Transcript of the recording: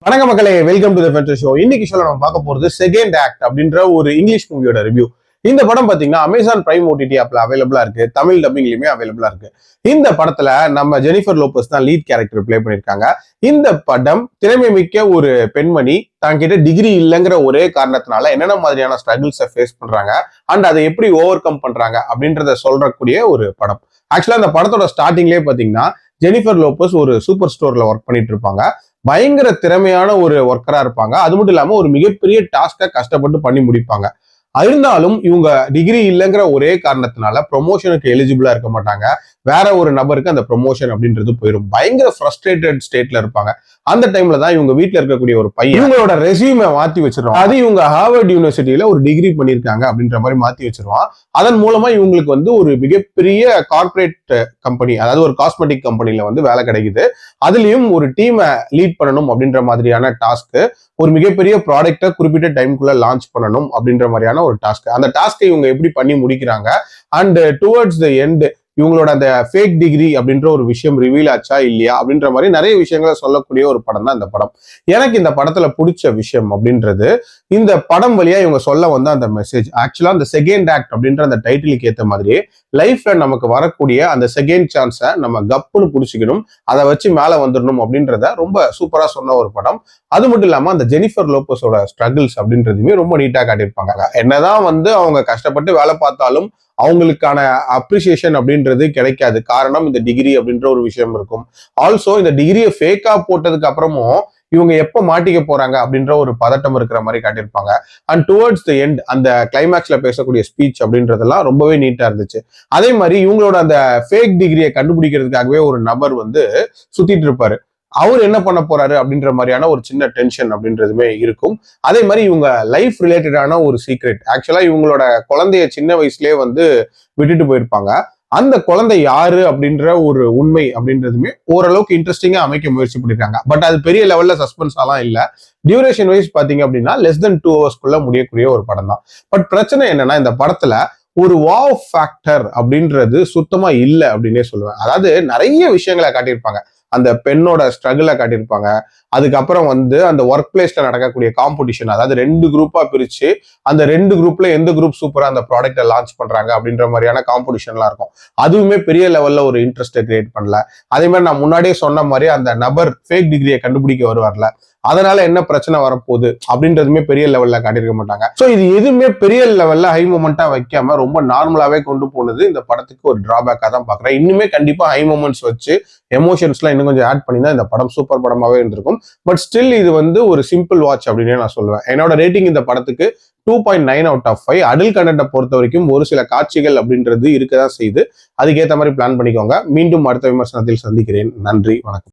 வணக்கம் மக்களே, welcome to the Fender show. இன்னைக்கு ஷோல நம்ம பார்க்க போறது செகண்ட் ஆக்ட் அப்படின்ற ஒரு இங்கிலீஷ் மூவியோட ரிவ்யூ. இந்த படம் பாத்தீங்கன்னா அமேசான் பிரைம் ஓடிடி ஆப்ல அவைலபிளா இருக்கு, தமிழ் டப்பிங்லயுமே அவைலபிளா இருக்கு. இந்த படத்துல நம்ம ஜெனிஃபர் லோபஸ் தான் லீட் கேரக்டர் பிளே பண்ணிருக்காங்க. இந்த படம் திறமை மிக்க ஒரு பெண்மணி தாங்கிட்ட டிகிரி இல்லைங்கிற ஒரே காரணத்தினால என்னென்ன மாதிரியான ஸ்ட்ரகிள்ஸை ஃபேஸ் பண்றாங்க அண்ட் அதை எப்படி ஓவர் கம் பண்றாங்க அப்படின்றத சொல்றக்கூடிய ஒரு படம். ஆக்சுவலா அந்த படத்தோட ஸ்டார்டிங்லேயே பாத்தீங்கன்னா ஜெனிஃபர் லோபஸ் ஒரு சூப்பர் ஸ்டோர்ல ஒர்க் பண்ணிட்டு இருப்பாங்க. பயங்கர திறமையான ஒரு ஒர்க்கரா இருப்பாங்க. அது மட்டும் இல்லாம ஒரு மிகப்பெரிய டாஸ்கை கஷ்டப்பட்டு பண்ணி முடிப்பாங்க. இருந்தாலும் இவங்க டிகிரி இல்லைங்கிற ஒரே காரணத்தினால ப்ரொமோஷனுக்கு எலிஜிபிளா இருக்க மாட்டாங்க. வேற ஒரு நபருக்கு அந்த ப்ரொமோஷன் அப்படின்றது போயிடும். பயங்கர ஃப்ரஸ்ட்ரேட்டட் ஸ்டேட்ல இருப்பாங்க. அந்த டைம்ல தான் இவங்க வீட்டுல இருக்கக்கூடிய ஒரு பையன் இவங்களோட ரெசியூமை மாத்தி வச்சிருவான். அது இவங்க ஹார்வர்ட் யூனிவர்சிட்டியில ஒரு டிகிரி பண்ணியிருக்காங்க அப்படின்ற மாதிரி மாத்தி வச்சிருவான். அதன் மூலமா இவங்களுக்கு வந்து ஒரு மிகப்பெரிய கார்பரேட் கம்பெனி, அதாவது ஒரு காஸ்மெட்டிக் கம்பெனில வந்து வேலை கிடைக்குது. அதுலயும் ஒரு டீமை லீட் பண்ணணும் அப்படின்ற மாதிரியான டாஸ்க், ஒரு மிகப்பெரிய ப்ராடக்டை குறிப்பிட்ட டைமுக்குள்ள லான்ச் பண்ணணும் அப்படின்ற மாதிரியான ஒரு டாஸ்க். அந்த டாஸ்கை இவங்க எப்படி பண்ணி முடிக்கிறாங்க அண்ட் டுவர்ட்ஸ் த எண்ட் இவங்களோட அந்த ஃபேக் டிகிரி அப்படின்ற ஒரு விஷயம் ரிவீல் ஆச்சா இல்லையா அப்படின்ற மாதிரி நிறைய விஷயங்களை சொல்லக்கூடிய ஒரு படம் தான் இந்த படம். எனக்கு இந்த படத்துல பிடிச்ச விஷயம் அப்படின்றது, இந்த படம் வழியா இவங்க சொல்ல வந்த அந்த மெசேஜ். ஆக்சுவலா அந்த செகண்ட் ஆக்ட் அப்படின்ற அந்த டைட்டிலுக்கு ஏற்ற மாதிரி லைஃப்ல நமக்கு வரக்கூடிய அந்த செகண்ட் சான்ஸை நம்ம கப்புன்னு பிடிச்சிக்கணும், அதை வச்சு மேல வந்துடணும் அப்படின்றத ரொம்ப சூப்பரா சொன்ன ஒரு படம். அது மட்டும் இல்லாம அந்த ஜெனிஃபர் லோபஸோட ஸ்ட்ரகிள்ஸ் அப்படின்றதுமே ரொம்ப நீட்டா காட்டியிருப்பாங்க. என்னதான் வந்து அவங்க கஷ்டப்பட்டு வேலை பார்த்தாலும் அவங்களுக்கான அப்ரிசியேஷன் அப்படின்றது கிடைக்காது. காரணம் இந்த டிகிரி அப்படின்ற ஒரு விஷயம் இருக்கும். ஆல்சோ இந்த டிகிரியை ஃபேக்கா போட்டதுக்கு அப்புறமும் இவங்க எப்ப மாட்டிக்க போறாங்க அப்படின்ற ஒரு பதட்டம் இருக்கிற மாதிரி காட்டியிருப்பாங்க. அண்ட் டுவர்ட்ஸ் த எண்ட் அந்த கிளைமேக்ஸ்ல பேசக்கூடிய ஸ்பீச் அப்படின்றதெல்லாம் ரொம்பவே நீட்டா இருந்துச்சு. அதே மாதிரி இவங்களோட அந்த ஃபேக் டிகிரியை கண்டுபிடிக்கிறதுக்காகவே ஒரு நபர் வந்து சுத்திட்டு இருப்பாரு. அவர் என்ன பண்ண போறாரு அப்படின்ற மாதிரியான ஒரு சின்ன டென்ஷன் அப்படின்றதுமே இருக்கும். அதே மாதிரி இவங்க லைஃப் ரிலேட்டடான ஒரு சீக்ரெட், ஆக்சுவலா இவங்களோட குழந்தைய சின்ன வயசுலயே வந்து விட்டுட்டு போயிருப்பாங்க. அந்த குழந்தை யாரு அப்படின்ற ஒரு உண்மை அப்படின்றதுமே ஓரளவுக்கு இன்ட்ரெஸ்டிங்கா அமைக்க முயற்சி பண்ணிருக்காங்க. பட் அது பெரிய லெவல்ல சஸ்பென்ஸாலாம் இல்ல. டியூரேஷன் வைஸ் பாத்தீங்க அப்படின்னா லெஸ் தென் 2 hours முடியக்கூடிய ஒரு படம் தான். பட் பிரச்சனை என்னன்னா இந்த படத்துல ஒரு வாவ் ஃபேக்டர் அப்படின்றது சுத்தமா இல்லை அப்படின்னே சொல்லுவேன். அதாவது நிறைய விஷயங்களை காட்டியிருப்பாங்க. அந்த பெண்ணோட ஸ்ட்ரகிளை காட்டியிருப்பாங்க. அதுக்கப்புறம் வந்து அந்த ஒர்க் பிளேஸ்ல நடக்கக்கூடிய காம்படிஷன், அதாவது 2 குரூப்பா பிரிச்சு அந்த 2 குரூப்ல எந்த குரூப் சூப்பரா அந்த ப்ராடக்ட்டை லான்ச் பண்றாங்க அப்படின்ற மாதிரியான காம்படிஷன்லாம் இருக்கும். அதுவுமே பெரிய லெவல்ல ஒரு இன்ட்ரெஸ்ட்டை கிரியேட் பண்ணல. அதே மாதிரி நான் முன்னாடியே சொன்ன மாதிரி அந்த நபர் ஃபேக் டிகிரியை கண்டுபிடிக்க வருவார்ல, அதனால என்ன பிரச்சனை வரப்போகுது அப்படின்றதுமே பெரிய லெவல்ல காட்டியிருக்க மாட்டாங்க. ஸோ இது எதுவுமே பெரிய லெவல்ல ஹை மூமெண்டா வைக்காம ரொம்ப நார்மலாவே கொண்டு போனது இந்த படத்துக்கு ஒரு டிராபேக்கா தான் பாக்குறேன். இன்னுமே கண்டிப்பா ஹை மூமெண்ட்ஸ் வச்சு எமோஷன்ஸ்லாம் இன்னும் கொஞ்சம் ஆட் பண்ணி தான் இந்த படம் சூப்பர் படமாவே இருந்திருக்கும். பட் ஸ்டில் இது வந்து ஒரு சிம்பிள் வாட்ச் அப்படின்னே நான் சொல்லுவேன். என்னோட ரேட்டிங் இந்த படத்துக்கு 2.9 out of 5. அடல் கண்டென்ட்டை பொறுத்த வரைக்கும் ஒரு சில காட்சிகள் அப்படின்றது இருக்கதான் செய்யுது. அதுக்கேற்ற மாதிரி பிளான் பண்ணிக்கோங்க. மீண்டும் அடுத்த விமர்சனத்தில் சந்திக்கிறேன். நன்றி, வணக்கம்.